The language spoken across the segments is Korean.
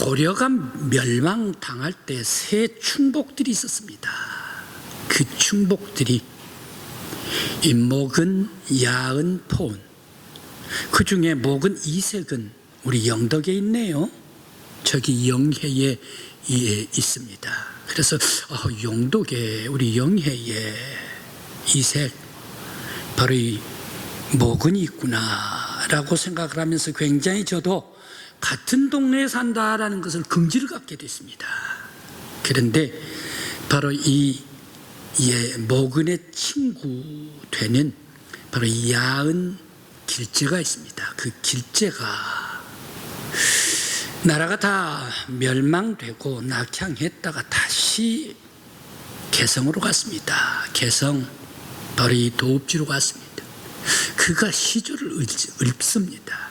고려가 멸망당할 때 세 충복들이 있었습니다. 그 충복들이 임목은, 야은, 포은. 그 중에 목은, 이색은 우리 영덕에 있네요. 저기 영해에 있습니다. 그래서 영덕에 우리 영해에 이색 바로 이 목은이 있구나 라고 생각을 하면서 굉장히 저도 같은 동네에 산다라는 것을 긍지를 갖게 됐습니다. 그런데 바로 이 목은의 친구 되는 바로 이 야은 길재가 있습니다. 그 길재가 나라가 다 멸망되고 낙향했다가 다시 개성으로 갔습니다. 개성, 바로 이 도읍지로 갔습니다. 그가 시조를 읊습니다.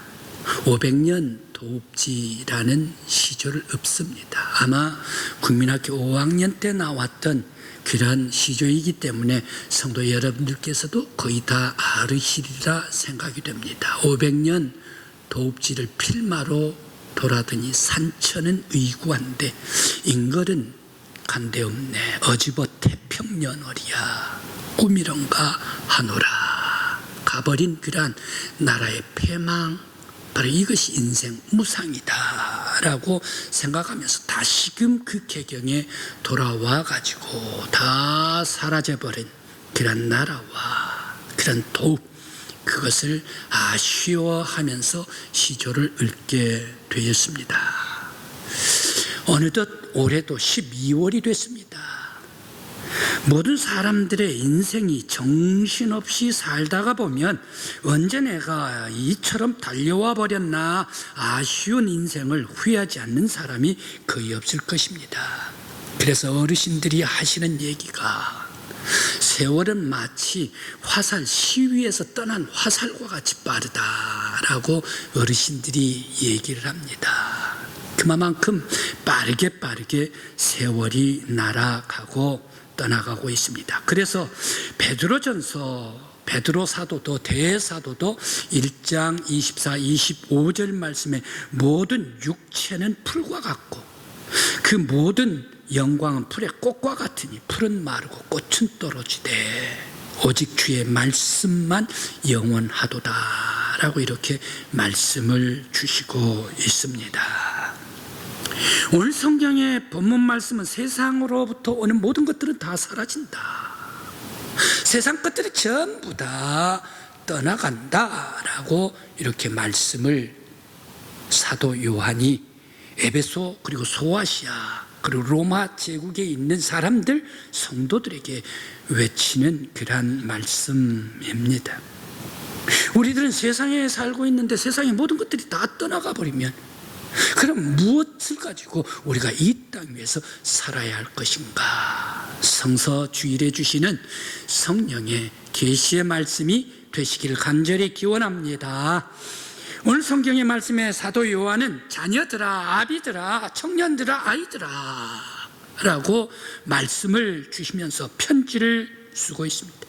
500년 도읍지라는 시조를 읊습니다. 아마 국민학교 5학년 때 나왔던 그런 시조이기 때문에 성도 여러분들께서도 거의 다 알으시리라 생각이 됩니다. 500년 도읍지를 필마로 돌아더니 산천은 의구한데 인걸은 간데없네. 어지버 태평년월이야. 꿈이런가 하노라. 가버린 그러한 나라의 패망, 바로 이것이 인생 무상이다 라고 생각하면서 다시금 그 개경에 돌아와 가지고 다 사라져버린 그런 나라와 그런 도읍, 그것을 아쉬워하면서 시조를 읊게 되었습니다. 어느덧 올해도 12월이 됐습니다. 모든 사람들의 인생이 정신없이 살다가 보면 언제 내가 이처럼 달려와 버렸나 아쉬운 인생을 후회하지 않는 사람이 거의 없을 것입니다. 그래서 어르신들이 하시는 얘기가 세월은 마치 화살 시위에서 떠난 화살과 같이 빠르다라고 어르신들이 얘기를 합니다. 그만큼 빠르게 세월이 날아가고 떠나가고 있습니다. 그래서 베드로전서 베드로 사도도 대사도도 1장 24, 25절 말씀에 모든 육체는 풀과 같고 그 모든 영광은 풀의 꽃과 같으니 풀은 마르고 꽃은 떨어지되 오직 주의 말씀만 영원하도다 라고 이렇게 말씀을 주시고 있습니다. 오늘 성경의 본문 말씀은 세상으로부터 오는 모든 것들은 다 사라진다. 세상 것들이 전부 다 떠나간다 라고 이렇게 말씀을 사도 요한이 에베소 그리고 소아시아 그리고 로마 제국에 있는 사람들 성도들에게 외치는 그러한 말씀입니다. 우리들은 세상에 살고 있는데 세상의 모든 것들이 다 떠나가 버리면 그럼 무엇을 가지고 우리가 이 땅 위에서 살아야 할 것인가? 성서 주일에 주시는 성령의 계시의 말씀이 되시기를 간절히 기원합니다. 오늘 성경의 말씀에 사도 요한은 자녀들아, 아비들아, 청년들아, 아이들아 라고 말씀을 주시면서 편지를 쓰고 있습니다.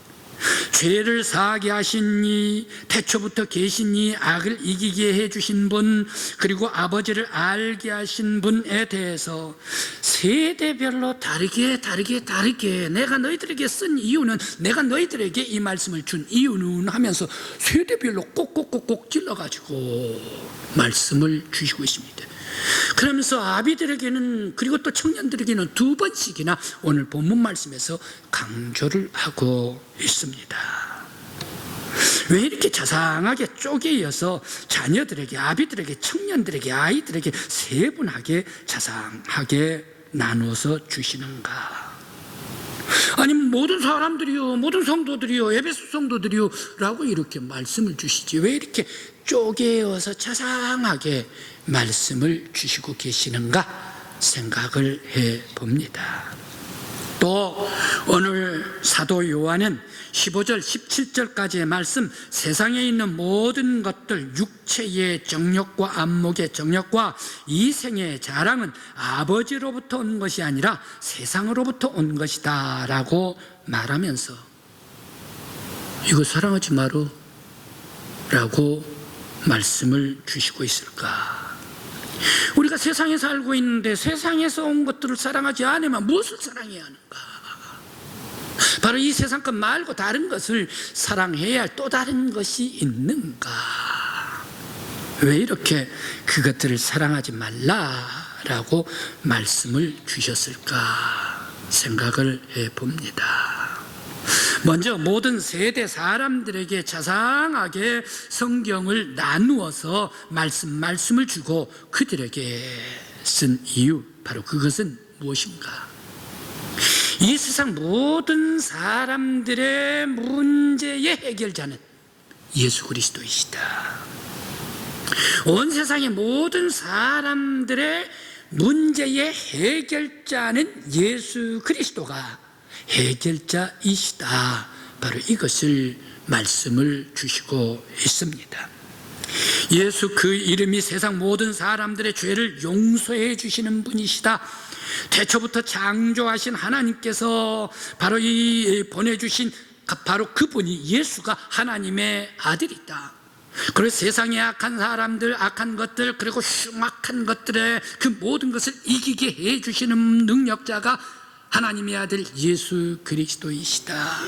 죄를 사하게 하신 이 태초부터 계신 이 악을 이기게 해주신 분 그리고 아버지를 알게 하신 분에 대해서 세대별로 다르게 내가 너희들에게 쓴 이유는 내가 너희들에게 이 말씀을 준 이유는 하면서 세대별로 꼭꼭꼭꼭 찔러가지고 말씀을 주시고 있습니다. 그러면서 아비들에게는 그리고 또 청년들에게는 2번씩이나 오늘 본문 말씀에서 강조를 하고 있습니다. 왜 이렇게 자상하게 쪼개어서 자녀들에게, 아비들에게, 청년들에게, 아이들에게 세분하게 자상하게 나누어서 주시는가? 아니면 모든 사람들이요, 모든 성도들이요, 에베소 성도들이요 라고 이렇게 말씀을 주시지 왜 이렇게 쪼개어서 자상하게 말씀을 주시고 계시는가 생각을 해봅니다. 또 오늘 사도 요한은 15절 17절까지의 말씀, 세상에 있는 모든 것들, 육체의 정욕과 안목의 정욕과 이생의 자랑은 아버지로부터 온 것이 아니라 세상으로부터 온 것이다 라고 말하면서 이거 사랑하지 마루 라고 말씀을 주시고 있을까? 우리가 세상에 살고 있는데 세상에서 온 것들을 사랑하지 않으면 무엇을 사랑해야 하는가? 바로 이 세상 것 말고 다른 것을 사랑해야 할 또 다른 것이 있는가? 왜 이렇게 그것들을 사랑하지 말라라고 말씀을 주셨을까 생각을 해봅니다. 먼저 모든 세대 사람들에게 자상하게 성경을 나누어서 말씀을 주고 그들에게 쓴 이유, 바로 그것은 무엇인가? 이 세상 모든 사람들의 문제의 해결자는 예수 그리스도이시다. 온 세상의 모든 사람들의 문제의 해결자는 예수 그리스도가 해결자이시다. 바로 이것을 말씀을 주시고 있습니다. 예수 그 이름이 세상 모든 사람들의 죄를 용서해 주시는 분이시다. 태초부터 창조하신 하나님께서 바로 이 보내주신 바로 그분이 예수가 하나님의 아들이다. 그리고 세상의 악한 사람들, 악한 것들, 그리고 흉악한 것들의 그 모든 것을 이기게 해주시는 능력자가 하나님의 아들 예수 그리스도이시다.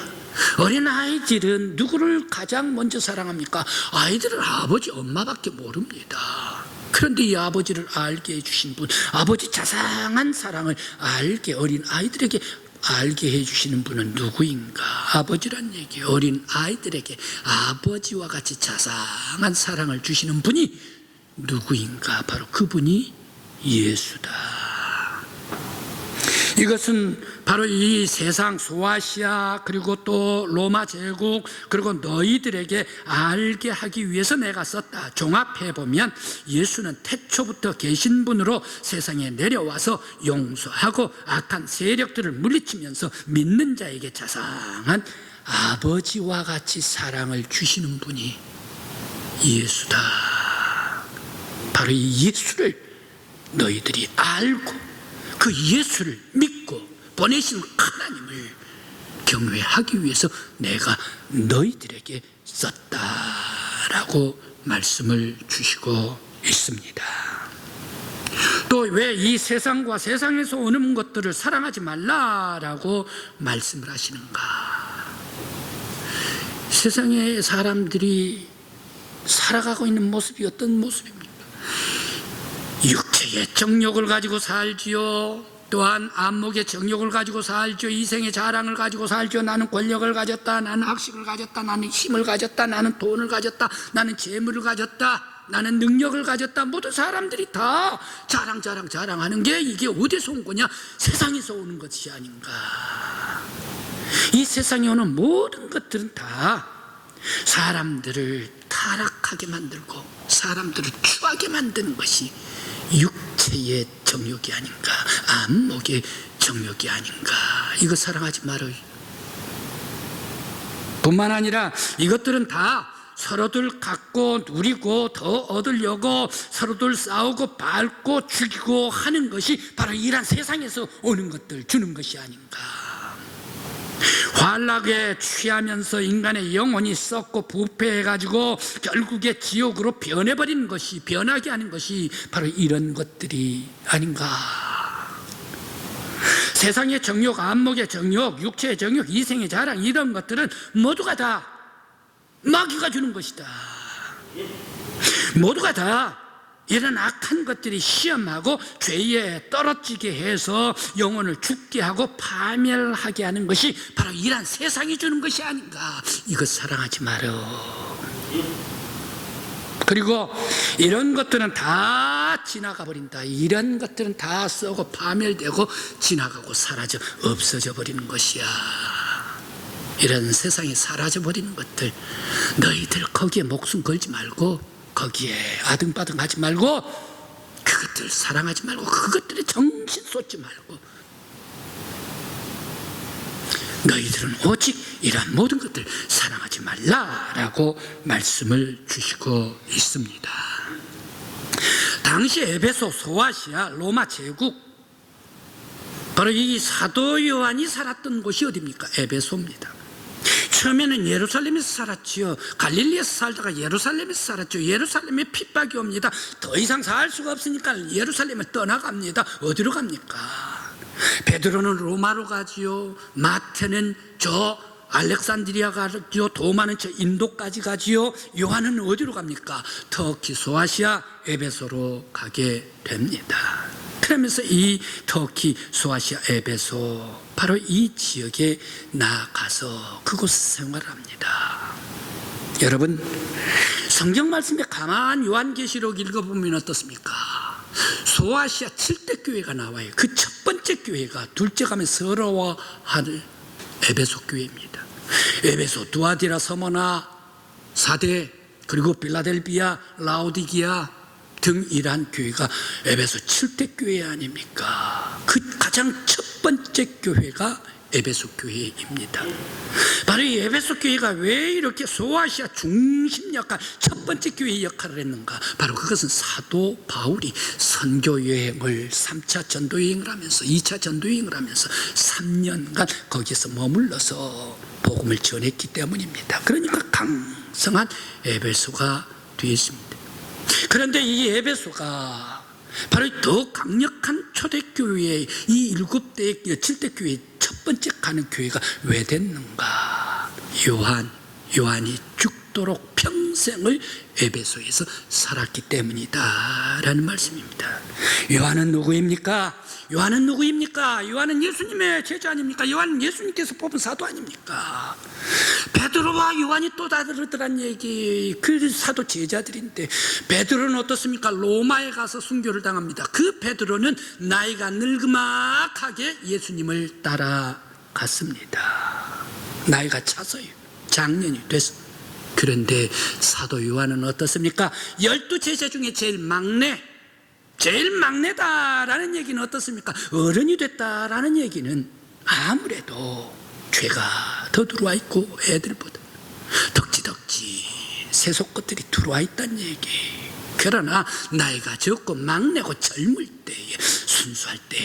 어린아이들은 누구를 가장 먼저 사랑합니까? 아이들은 아버지, 엄마밖에 모릅니다. 그런데 이 아버지를 알게 해주신 분, 아버지 자상한 사랑을 어린 아이들에게 알게 해주시는 분은 누구인가? 아버지란 얘기. 어린 아이들에게 아버지와 같이 자상한 사랑을 주시는 분이 누구인가? 바로 그분이 예수다. 이것은 바로 이 세상 소아시아, 그리고 또 로마 제국, 그리고 너희들에게 알게 하기 위해서 내가 썼다. 종합해보면 예수는 태초부터 계신 분으로 세상에 내려와서 용서하고 악한 세력들을 물리치면서 믿는 자에게 자상한 아버지와 같이 사랑을 주시는 분이 예수다. 바로 이 예수를 너희들이 알고 그 예수를 믿고 보내신 하나님을 경외하기 위해서 내가 너희들에게 썼다라고 말씀을 주시고 있습니다. 또 왜 이 세상과 세상에서 오는 것들을 사랑하지 말라라고 말씀을 하시는가? 세상의 사람들이 살아가고 있는 모습이 어떤 모습입니까? 육체의 정욕을 가지고 살지요. 또한 안목의 정욕을 가지고 살죠. 이생의 자랑을 가지고 살죠. 나는 권력을 가졌다, 나는 학식을 가졌다, 나는 힘을 가졌다, 나는 돈을 가졌다, 나는 재물을 가졌다, 나는 능력을 가졌다. 모든 사람들이 다 자랑하는 게 이게 어디서 온 거냐? 세상에서 오는 것이 아닌가? 이 세상에 오는 모든 것들은 다 사람들을 타락하게 만들고 사람들을 추하게 만드는 것이 육체의 정욕이 아닌가, 안목의 정욕이 아닌가. 이거 사랑하지 말아요. 뿐만 아니라 이것들은 다 서로들 갖고 누리고 더 얻으려고 서로들 싸우고 밟고 죽이고 하는 것이 바로 이런 세상에서 오는 것들 주는 것이 아닌가. 환락에 취하면서 인간의 영혼이 썩고 부패해가지고 결국에 지옥으로 변하게 하는 것이 바로 이런 것들이 아닌가. 세상의 정욕, 안목의 정욕, 육체의 정욕, 이생의 자랑, 이런 것들은 모두가 다 마귀가 주는 것이다. 모두가 다 이런 악한 것들이 시험하고 죄에 떨어지게 해서 영혼을 죽게 하고 파멸하게 하는 것이 바로 이런 세상이 주는 것이 아닌가. 이것 사랑하지 말어. 그리고 이런 것들은 다 지나가 버린다. 이런 것들은 다 썩고 파멸되고 지나가고 사라져 없어져 버리는 것이야. 이런 세상이 사라져 버리는 것들, 너희들 거기에 목숨 걸지 말고, 거기에 아등바등하지 말고, 그것들 사랑하지 말고, 그것들에 정신 쏟지 말고, 너희들은 오직 이러한 모든 것들 사랑하지 말라라고 말씀을 주시고 있습니다. 당시 에베소, 소아시아, 로마 제국, 바로 이 사도 요한이 살았던 곳이 어디입니까? 에베소입니다. 처음에는 예루살렘에서 살았지요. 갈릴리에서 살다가 예루살렘에서 살았죠. 예루살렘에 핍박이 옵니다. 더 이상 살 수가 없으니까 예루살렘을 떠나갑니다. 어디로 갑니까? 베드로는 로마로 가지요. 마태는 저 알렉산드리아 가지요. 도마는 저 인도까지 가지요. 요한은 어디로 갑니까? 터키, 소아시아, 에베소로 가게 됩니다. 그러면서 이 터키, 소아시아, 에베소 바로 이 지역에 나아가서 그곳에서 생활합니다. 여러분, 성경 말씀에 가만 요한계시록 읽어보면 어떻습니까? 소아시아 7대 교회가 나와요. 그 첫 번째 교회가 둘째 가면 서러워할 에베소 교회입니다. 에베소, 두아디라, 서머나, 사대, 그리고 빌라델비아, 라오디기아 등 이러한 교회가 에베소 7대 교회 아닙니까? 그 가장 첫 번째 교회가 에베소 교회입니다. 바로 이 에베소 교회가 왜 이렇게 소아시아 중심 역할, 첫 번째 교회 역할을 했는가? 바로 그것은 사도 바울이 선교 여행을 3차 전도 여행을 하면서 2차 전도 여행을 하면서 3년간 거기서 머물러서 복음을 전했기 때문입니다. 그러니까 강성한 에베소가 되었습니다. 그런데 이 에베소가 바로 더 강력한 초대교회의 이 7대 교회의 첫 번째 가는 교회가 왜 됐는가? 요한이 죽도록 평생을 에베소에서 살았기 때문이다 라는 말씀입니다. 요한은 누구입니까? 요한은 예수님의 제자 아닙니까? 요한은 예수님께서 뽑은 사도 아닙니까? 베드로와 요한이 또 다르더란 얘기. 그 사도 제자들인데 베드로는 어떻습니까? 로마에 가서 순교를 당합니다. 그 베드로는 나이가 늙음막하게 예수님을 따라갔습니다. 나이가 차서요. 장년이 됐어. 그런데 사도 요한은 어떻습니까? 12 제자 중에 제일 막내다라는 얘기는 어떻습니까? 어른이 됐다라는 얘기는 아무래도 죄가 더 들어와 있고 애들보다 덕지덕지 세속 것들이 들어와 있다는 얘기. 그러나 나이가 적고 막내고 젊을 때에 순수할 때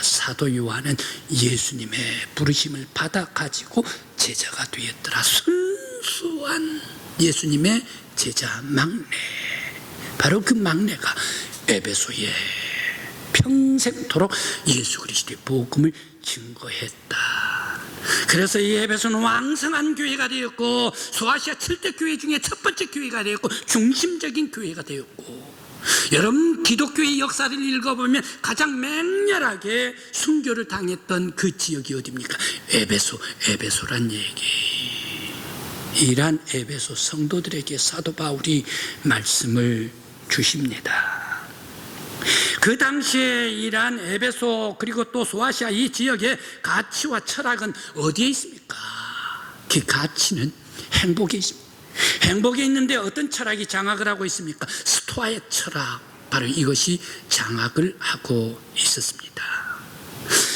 사도 요한은 예수님의 부르심을 받아 가지고 제자가 되었더라. 순수한 예수님의 제자 막내. 바로 그 막내가 에베소에 평생토록 예수 그리스도의 복음을 증거했다. 그래서 이 에베소는 왕성한 교회가 되었고 소아시아 7대 교회 중에 첫 번째 교회가 되었고 중심적인 교회가 되었고, 여러분 기독교의 역사를 읽어보면 가장 맹렬하게 순교를 당했던 그 지역이 어디입니까? 에베소란 얘기. 이란 에베소 성도들에게 사도 바울이 말씀을 주십니다. 그 당시에 이란 에베소 그리고 또 소아시아 이 지역의 가치와 철학은 어디에 있습니까? 그 가치는 행복에 있습니다. 행복에 있는데 어떤 철학이 장악을 하고 있습니까? 스토아의 철학, 바로 이것이 장악을 하고 있었습니다.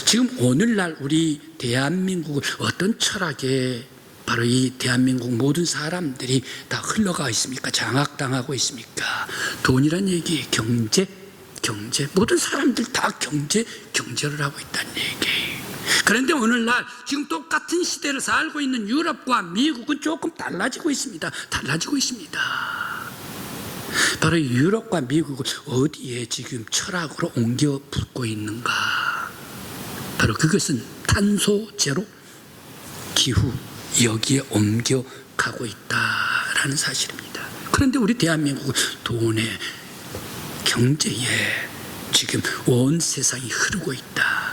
지금 오늘날 우리 대한민국을 어떤 철학에 바로 이 대한민국 모든 사람들이 다 흘러가 있습니까? 장악당하고 있습니까? 돈이란 얘기, 경제, 모든 사람들 다 경제를 하고 있다는 얘기. 그런데 오늘날 지금 똑같은 시대를 살고 있는 유럽과 미국은 조금 달라지고 있습니다. 바로 유럽과 미국은 어디에 지금 철학으로 옮겨 붙고 있는가? 바로 그것은 탄소 제로 기후, 여기에 옮겨가고 있다라는 사실입니다. 그런데 우리 대한민국은 돈에, 경제에 지금 온 세상이 흐르고 있다.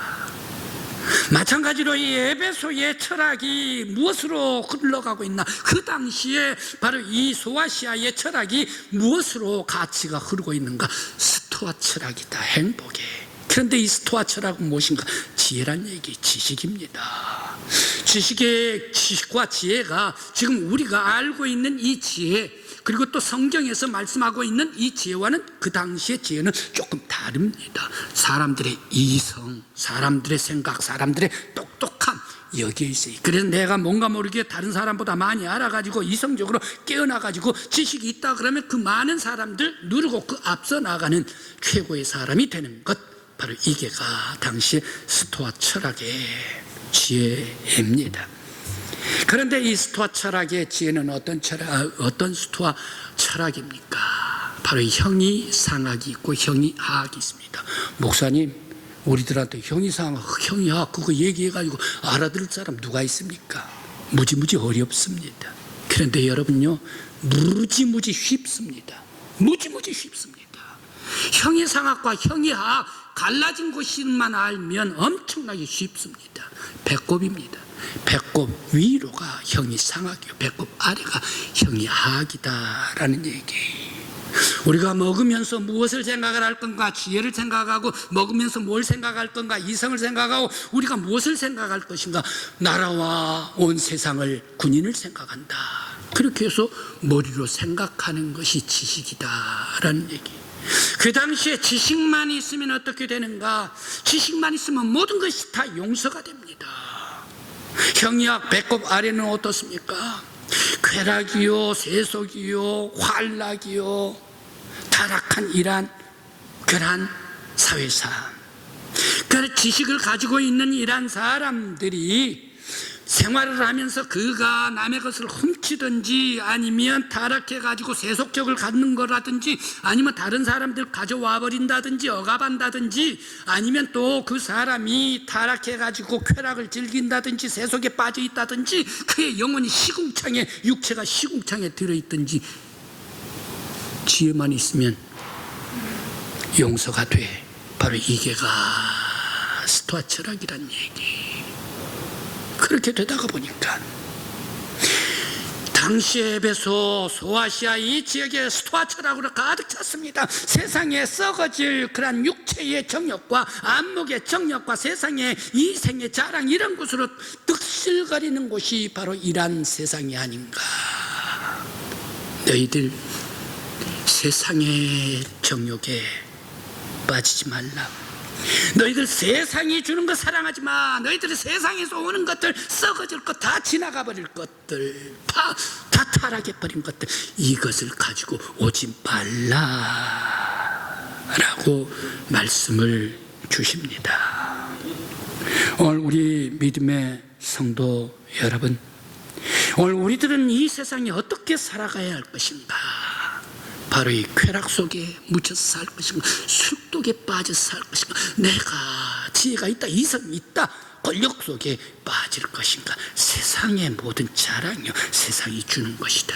마찬가지로 이 에베소의 철학이 무엇으로 흘러가고 있나? 그 당시에 바로 이 소아시아의 철학이 무엇으로 가치가 흐르고 있는가? 스토아 철학이다, 행복에. 그런데 이 스토아 철학은 무엇인가? 지혜란 얘기, 지식입니다. 지식과 지혜가 지금 우리가 알고 있는 이 지혜, 그리고 또 성경에서 말씀하고 있는 이 지혜와는 그 당시의 지혜는 조금 다릅니다. 사람들의 이성, 사람들의 생각, 사람들의 똑똑함, 여기에 있어요. 그래서 내가 뭔가 모르게 다른 사람보다 많이 알아가지고 이성적으로 깨어나가지고 지식이 있다 그러면 그 많은 사람들 누르고 그 앞서 나가는 최고의 사람이 되는 것, 바로 이게가 당시의 스토아 철학의 지혜입니다. 그런데 이 스토아 철학의 지혜는 어떤 스토아 철학입니까? 바로 형이 상학이 있고 형이 하학이 있습니다. 목사님, 우리들한테 형이 상학, 형이 하학 그거 얘기해가지고 알아들을 사람 누가 있습니까? 무지무지 어렵습니다. 그런데 여러분요, 무지무지 쉽습니다. 무지무지 쉽습니다. 형이 상학과 형이 하학 갈라진 것만 알면 엄청나게 쉽습니다. 배꼽입니다. 배꼽 위로가 형이 상학이요, 배꼽 아래가 형이 하학이다라는 얘기. 우리가 먹으면서 무엇을 생각을 할 건가? 지혜를 생각하고, 먹으면서 뭘 생각할 건가? 이성을 생각하고, 우리가 무엇을 생각할 것인가? 나라와 온 세상을, 군인을 생각한다. 그렇게 해서 머리로 생각하는 것이 지식이다라는 얘기. 그 당시에 지식만 있으면 어떻게 되는가? 지식만 있으면 모든 것이 다 용서가 됩니다. 형이학 배꼽 아래는 어떻습니까? 쾌락이요, 세속이요, 활락이요, 타락한 이러한 그러한 사회사. 그 지식을 가지고 있는 이러한 사람들이 생활을 하면서 그가 남의 것을 훔치든지 아니면 타락해가지고 세속적을 갖는 거라든지 아니면 다른 사람들 가져와 버린다든지 억압한다든지 아니면 또 그 사람이 타락해가지고 쾌락을 즐긴다든지 세속에 빠져 있다든지 그의 영혼이 시궁창에, 육체가 시궁창에 들어있든지 지혜만 있으면 용서가 돼. 바로 이게가 스토아 철학이란 얘기. 그렇게 되다가 보니까 당시 에베소, 소아시아 이 지역에 스토아 철학으로 가득 찼습니다. 세상에 썩어질 그런 육체의 정욕과 안목의 정욕과 세상의 이생의 자랑 이런 곳으로 득실거리는 곳이 바로 이러한 세상이 아닌가. 너희들 세상의 정욕에 빠지지 말라. 너희들 세상이 주는 것 사랑하지 마. 너희들이 세상에서 오는 것들, 썩어질 것, 다 지나가 버릴 것들, 다 타락해버린 것들, 이것을 가지고 오지 말라라고 말씀을 주십니다. 오늘 우리 믿음의 성도 여러분, 오늘 우리들은 이 세상에 어떻게 살아가야 할 것인가? 바로 이 쾌락 속에 묻혀서 살 것인가, 술독에 빠져서 살 것인가, 내가 지혜가 있다, 이성이 있다, 권력 속에 빠질 것인가. 세상의 모든 자랑이요, 세상이 주는 것이다.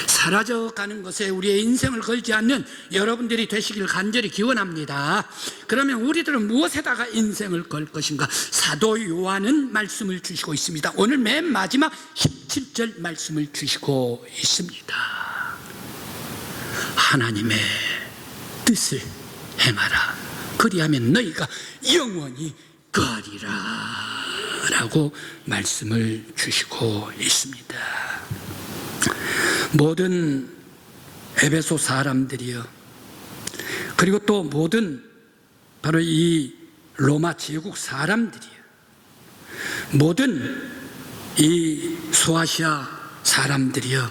사라져가는 것에 우리의 인생을 걸지 않는 여러분들이 되시길 간절히 기원합니다. 그러면 우리들은 무엇에다가 인생을 걸 것인가? 사도 요한은 말씀을 주시고 있습니다. 오늘 맨 마지막 17절 말씀을 주시고 있습니다. 하나님의 뜻을 행하라. 그리하면 너희가 영원히 거하리라 라고 말씀을 주시고 있습니다. 모든 에베소 사람들이요, 그리고 또 모든 바로 이 로마 제국 사람들이요, 모든 이 소아시아 사람들이요,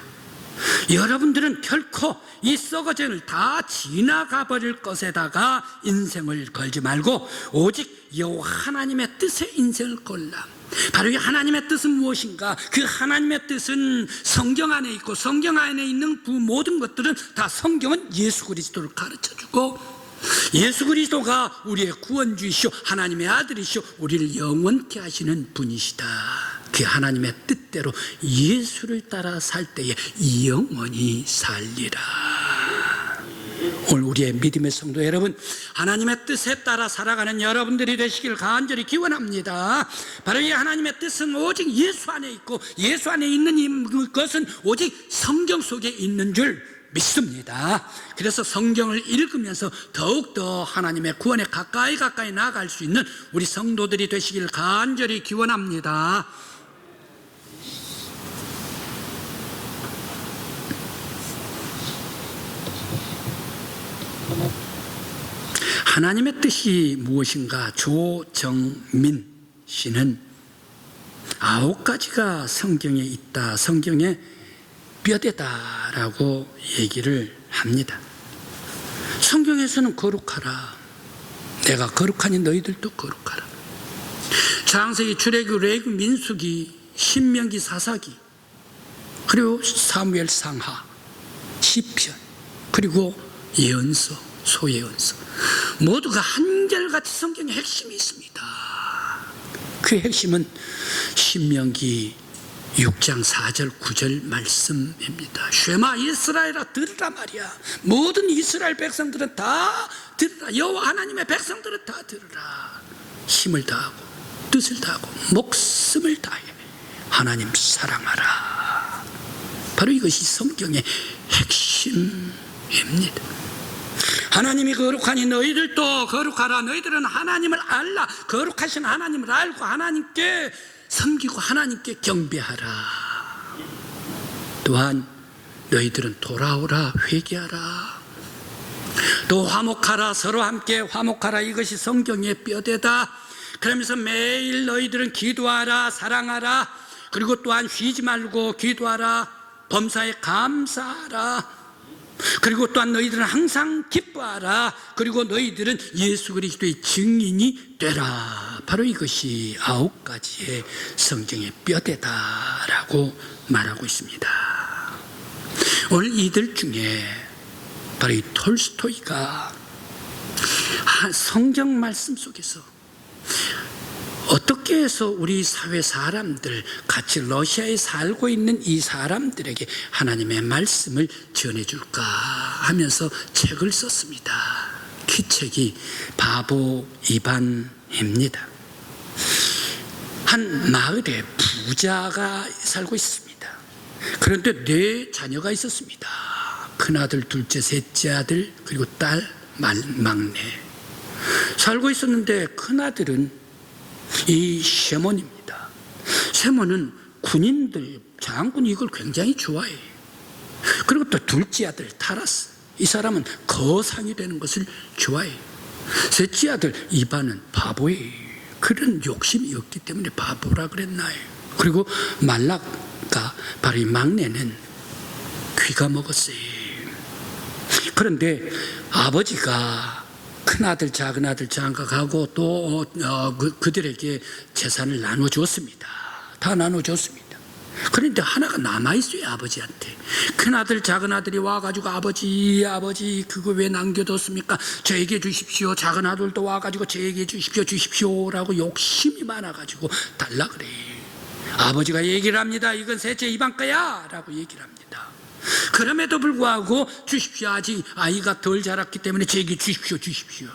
여러분들은 결코 이 썩어짐을 다 지나가 버릴 것에다가 인생을 걸지 말고 오직 여호와 하나님의 뜻에 인생을 걸라. 바로 이 하나님의 뜻은 무엇인가? 그 하나님의 뜻은 성경 안에 있고, 성경 안에 있는 그 모든 것들은 다 성경은 예수 그리스도를 가르쳐주고, 예수 그리스도가 우리의 구원주이시오, 하나님의 아들이시오, 우리를 영원케 하시는 분이시다. 그 하나님의 뜻대로 예수를 따라 살 때에 영원히 살리라. 오늘 우리의 믿음의 성도 여러분, 하나님의 뜻에 따라 살아가는 여러분들이 되시길 간절히 기원합니다. 바로 이 하나님의 뜻은 오직 예수 안에 있고, 예수 안에 있는 것은 오직 성경 속에 있는 줄 믿습니다. 그래서 성경을 읽으면서 더욱더 하나님의 구원에 가까이 나아갈 수 있는 우리 성도들이 되시길 간절히 기원합니다. 하나님의 뜻이 무엇인가? 조정민 씨는 9가지가 성경에 있다, 성경에 뼈대다라고 얘기를 합니다. 성경에서는 거룩하라, 내가 거룩하니 너희들도 거룩하라. 창세기, 출애굽, 레위기, 민수기, 신명기, 사사기, 그리고 사무엘 상하, 시편, 그리고 예언서, 소예언서, 모두가 한결같이 성경에 핵심이 있습니다. 그 핵심은 신명기 6장 4절 9절 말씀입니다. 쉐마 이스라엘아, 들으라 말이야. 모든 이스라엘 백성들은 다 들으라. 여호와 하나님의 백성들은 다 들으라. 힘을 다하고 뜻을 다하고 목숨을 다해 하나님 사랑하라. 바로 이것이 성경의 핵심입니다. 하나님이 거룩하니 너희들도 거룩하라. 너희들은 하나님을 알라. 거룩하신 하나님을 알고 하나님께 섬기고 하나님께 경배하라. 또한 너희들은 돌아오라, 회개하라. 또 화목하라, 서로 함께 화목하라. 이것이 성경의 뼈대다. 그러면서 매일 너희들은 기도하라, 사랑하라. 그리고 또한 쉬지 말고 기도하라. 범사에 감사하라. 그리고 또한 너희들은 항상 기뻐하라. 그리고 너희들은 예수 그리스도의 증인이 되라. 바로 이것이 9가지의 성경의 뼈대다라고 말하고 있습니다. 오늘 이들 중에 바로 이 톨스토이가 성경 말씀 속에서 어떻게 해서 우리 사회 사람들, 같이 러시아에 살고 있는 이 사람들에게 하나님의 말씀을 전해줄까 하면서 책을 썼습니다. 그 책이 바보 이반입니다. 한 마을에 부자가 살고 있습니다. 그런데 4자녀가 있었습니다. 큰아들, 둘째, 셋째 아들, 그리고 딸, 막내. 살고 있었는데 큰아들은 이 셰몬입니다. 셰몬은 군인들, 장군 이걸 굉장히 좋아해. 그리고 또 둘째 아들 타라스, 이 사람은 거상이 되는 것을 좋아해. 셋째 아들 이반은 바보예요. 그런 욕심이 없기 때문에 바보라 그랬나요. 그리고 말라가 바로 이 막내는 귀가 먹었어요. 그런데 아버지가 큰아들, 작은아들 장가가고 또 그들에게 재산을 나눠줬습니다. 다 나눠줬습니다. 그런데 하나가 남아있어요, 아버지한테. 큰아들, 작은아들이 와가지고 아버지 그거 왜 남겨뒀습니까? 저에게 주십시오. 작은아들도 와가지고 저에게 주십시오라고 욕심이 많아가지고 달라 그래. 아버지가 얘기를 합니다. 이건 셋째 이반 거야 라고 얘기를 합니다. 그럼에도 불구하고 주십시오. 아직 아이가 덜 자랐기 때문에 저에게 주십시오.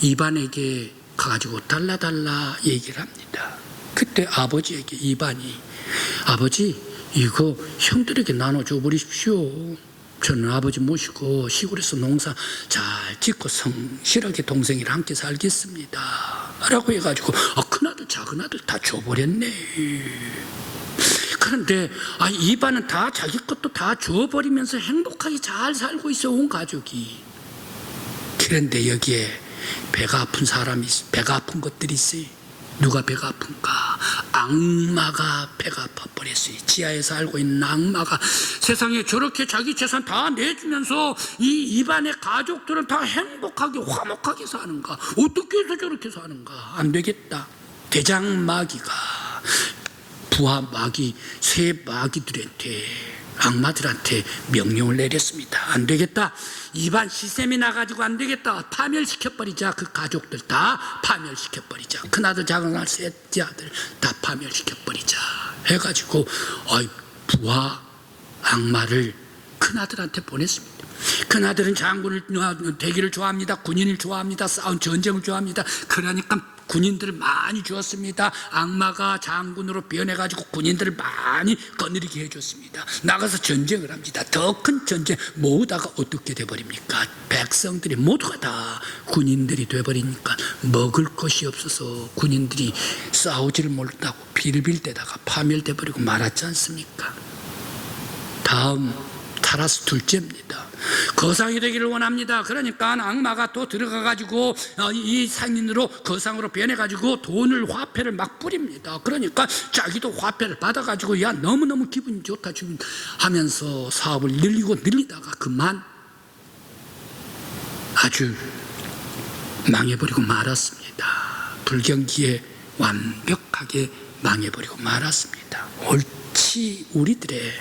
이반에게 가가지고 달라 얘기를 합니다. 그때 아버지에게 이반이, 아버지 이거 형들에게 나눠줘 버리십시오. 저는 아버지 모시고 시골에서 농사 잘 짓고 성실하게 동생이랑 함께 살겠습니다 라고 해가지고 큰아들 작은아들 다 줘버렸네. 그런데 이반은 다 자기 것도 다 줘버리면서 행복하게 잘 살고 있어, 온 가족이. 그런데 여기에 배가 아픈 사람이 있어. 배가 아픈 것들이 있어요. 누가 배가 아픈가? 악마가 배가 아파버렸어요. 지하에 살고 있는 악마가 세상에 저렇게 자기 재산 다 내주면서 이 이반의 가족들은 다 행복하게 화목하게 사는가? 어떻게 해서 저렇게 사는가? 안 되겠다. 대장 마귀가 부하 마귀, 새 마귀들한테, 악마들한테 명령을 내렸습니다. 안 되겠다. 이반 시샘이 나가지고 안 되겠다. 파멸시켜버리자. 그 가족들 다 파멸시켜버리자. 큰아들, 작은아들, 셋째 아들 다 파멸시켜버리자 해가지고 부하 악마를 큰아들한테 보냈습니다. 큰아들은 장군을 대기를 좋아합니다. 군인을 좋아합니다. 싸운 전쟁을 좋아합니다. 그러니까 군인들을 많이 주었습니다. 악마가 장군으로 변해가지고 군인들을 많이 거느리게 해줬습니다. 나가서 전쟁을 합니다. 더 큰 전쟁. 모두가 어떻게 돼버립니까? 백성들이 모두가 다 군인들이 돼버리니까 먹을 것이 없어서 군인들이 싸우지를 못하고 빌빌대다가 파멸돼버리고 말았지 않습니까? 다음 타라스 둘째입니다. 거상이 되기를 원합니다. 그러니까 악마가 또 들어가가지고 이 상인으로 거상으로 변해가지고 돈을, 화폐를 막 뿌립니다. 그러니까 자기도 화폐를 받아가지고 야 너무너무 기분이 좋다 하면서 사업을 늘리다가 그만 아주 망해버리고 말았습니다. 불경기에 완벽하게 망해버리고 말았습니다. 옳지, 우리들의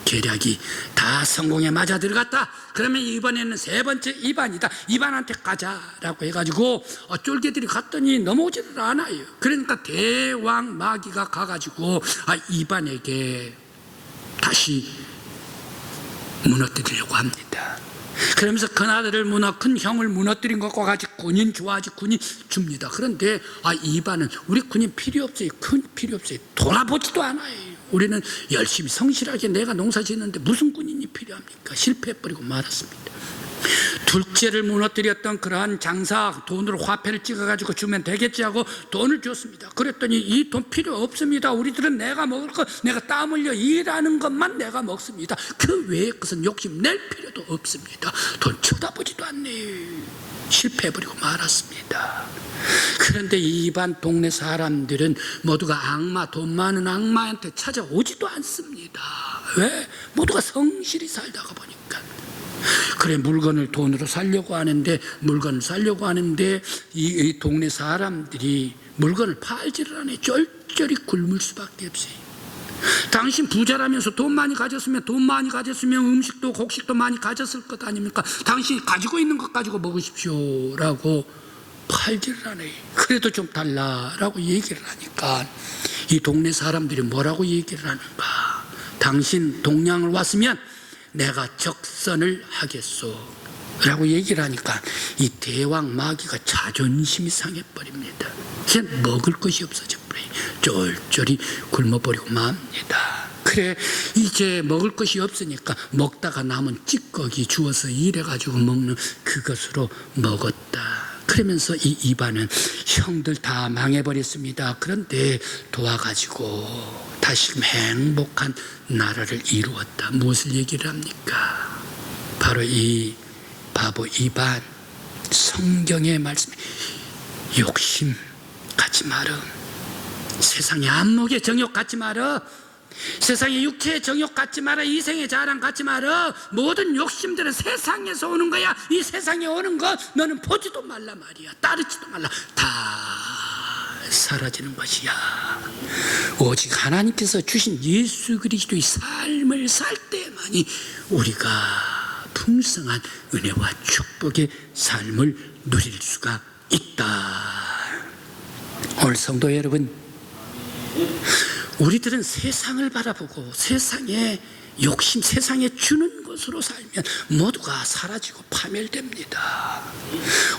계략이 다 성공에 맞아 들어갔다. 그러면 이번에는 세 번째 이반이다. 이반한테 가자라고 해가지고 쫄개들이 갔더니 넘어오지를 않아요. 그러니까 대왕 마귀가 가가지고 이반에게 다시 무너뜨리려고 합니다. 그러면서 큰 아들을 큰 형을 무너뜨린 것과 같이 군인 좋아하지 군인 줍니다. 그런데 이반은 우리 군인 필요 없어요. 큰 필요 없어요. 돌아보지도 않아요. 우리는 열심히 성실하게 내가 농사 짓는데 무슨 군인이 필요합니까? 실패해버리고 말았습니다. 둘째를 무너뜨렸던 그러한 장사, 돈으로 화폐를 찍어가지고 주면 되겠지 하고 돈을 줬습니다. 그랬더니 이 돈 필요 없습니다. 우리들은 내가 먹을 것, 내가 땀 흘려 일하는 것만 내가 먹습니다. 그 외에 것은 욕심낼 필요도 없습니다. 돈 쳐다보지도 않네요. 실패해버리고 말았습니다. 그런데 이반 동네 사람들은 모두가 악마, 돈 많은 악마한테 찾아오지도 않습니다. 왜? 모두가 성실히 살다가 보니까. 그래, 물건을 돈으로 사려고 하는데 이 동네 사람들이 물건을 팔지를 않아요. 쫄쫄이 굶을 수밖에 없어요. 당신 부자라면서 돈 많이 가졌으면 음식도 곡식도 많이 가졌을 것 아닙니까? 당신이 가지고 있는 것 가지고 먹으십시오 라고 팔지를 않아요. 그래도 좀 달라라고 얘기를 하니까 이 동네 사람들이 뭐라고 얘기를 하는가? 당신 동량을 왔으면 내가 적선을 하겠소 라고 얘기를 하니까 이 대왕 마귀가 자존심이 상해버립니다. 그냥 먹을 것이 없어져 버려요. 쫄쫄이 굶어버리고 맙니다. 그래, 이제 먹을 것이 없으니까 먹다가 남은 찌꺼기 주워서 일해가지고 먹는 그것으로 먹었다. 그러면서 이 이반은 형들 다 망해버렸습니다. 그런데 도와가지고 다시금 행복한 나라를 이루었다. 무엇을 얘기를 합니까? 바로 이 바보 이반, 성경의 말씀, 욕심 갖지 마라. 세상의 안목의 정욕 갖지 마라. 세상의 육체의 정욕 갖지 마라. 이생의 자랑 갖지 마라. 모든 욕심들은 세상에서 오는 거야. 이 세상에 오는 것 너는 보지도 말라 말이야. 따르지도 말라. 다 사라지는 것이야. 오직 하나님께서 주신 예수 그리스도의 삶을 살 때만이 우리가 풍성한 은혜와 축복의 삶을 누릴 수가 있다. 오늘 성도 여러분, 우리들은 세상을 바라보고 세상의 욕심, 세상에 주는 것으로 살면 모두가 사라지고 파멸됩니다.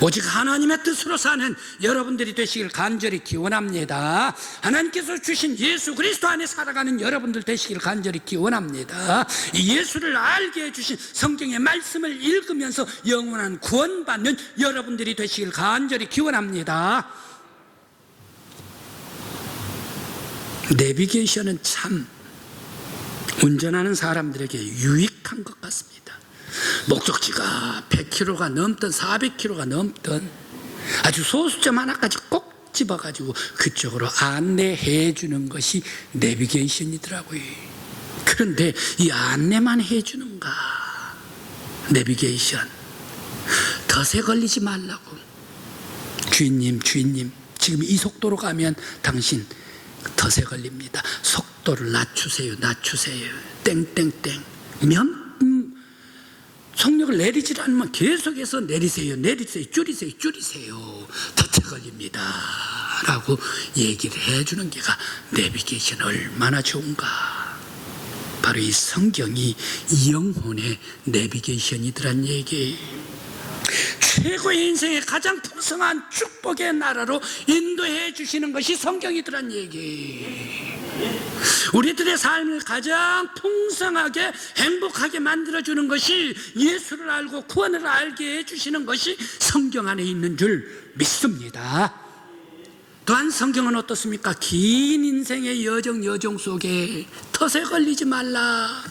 오직 하나님의 뜻으로 사는 여러분들이 되시길 간절히 기원합니다. 하나님께서 주신 예수 그리스도 안에 살아가는 여러분들 되시길 간절히 기원합니다. 이 예수를 알게 해주신 성경의 말씀을 읽으면서 영원한 구원받는 여러분들이 되시길 간절히 기원합니다. 내비게이션은 참 운전하는 사람들에게 유익한 것 같습니다. 목적지가 100km가 넘든 400km가 넘든 아주 소수점 하나까지 꼭 집어가지고 그쪽으로 안내해 주는 것이 내비게이션이더라고요. 그런데 이 안내만 해주는가? 내비게이션 덫에 걸리지 말라고. 주인님 지금 이 속도로 가면 당신 덫에 걸립니다. 속도를 낮추세요. 땡땡땡. 속력을 내리지 않으면 계속해서 내리세요. 줄이세요. 덫에 걸립니다 라고 얘기를 해주는 게가 내비게이션 얼마나 좋은가. 바로 이 성경이 영혼의 내비게이션이더란 얘기예요. 최고의 인생의 가장 풍성한 축복의 나라로 인도해 주시는 것이 성경이더란 얘기. 우리들의 삶을 가장 풍성하게 행복하게 만들어주는 것이 예수를 알고 구원을 알게 해주시는 것이 성경 안에 있는 줄 믿습니다. 또한 성경은 어떻습니까? 긴 인생의 여정 속에 덫에 걸리지 말라.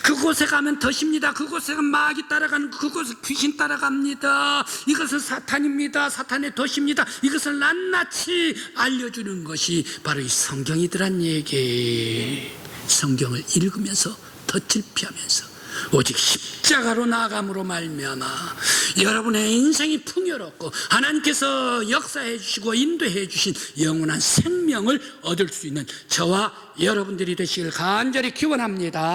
그곳에 가면 덫입니다. 그곳에 가면 마귀 따라가는, 그곳에 귀신 따라갑니다. 이것은 사탄입니다. 사탄의 덫입니다. 이것을 낱낱이 알려주는 것이 바로 이 성경이더란 얘기. 성경을 읽으면서 덫을 피하면서 오직 십자가로 나아감으로 말미암아 여러분의 인생이 풍요롭고 하나님께서 역사해 주시고 인도해 주신 영원한 생명을 얻을 수 있는 저와 여러분들이 되시길 간절히 기원합니다.